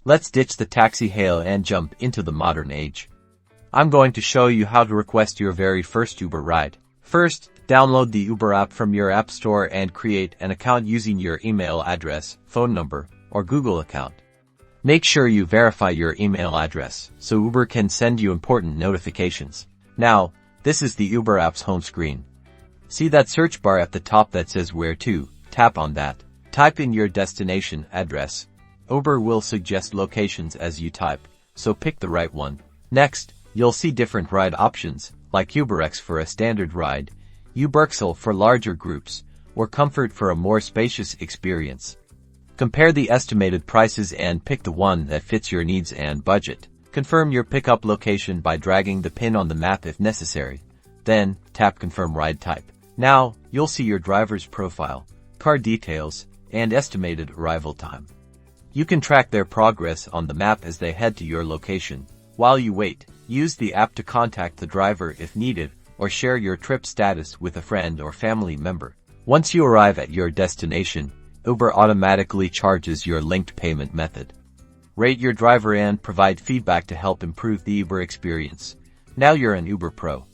Let's ditch the taxi hail and jump into the modern age. I'm going to show you how to request your very first Uber ride. First, download the Uber app from your app store and create an account using your email address, phone number, or Google account. Make sure you verify your email address so Uber can send you important notifications. Now, this is the Uber app's home screen. See that search bar at the top that says Where to? Tap on that. Type in your destination address. Uber will suggest locations as you type, so pick the right one. Next, you'll see different ride options, like UberX for a standard ride, UberXL for larger groups, or Comfort for a more spacious experience. Compare the estimated prices and pick the one that fits your needs and budget. Confirm your pickup location by dragging the pin on the map if necessary. Then, tap Confirm Ride Type. Now, you'll see your driver's profile, car details, and estimated arrival time. You can track their progress on the map as they head to your location. While you wait, use the app to contact the driver if needed, or share your trip status with a friend or family member. Once you arrive at your destination, Uber automatically charges your linked payment method. Rate your driver and provide feedback to help improve the Uber experience. Now you're an Uber Pro.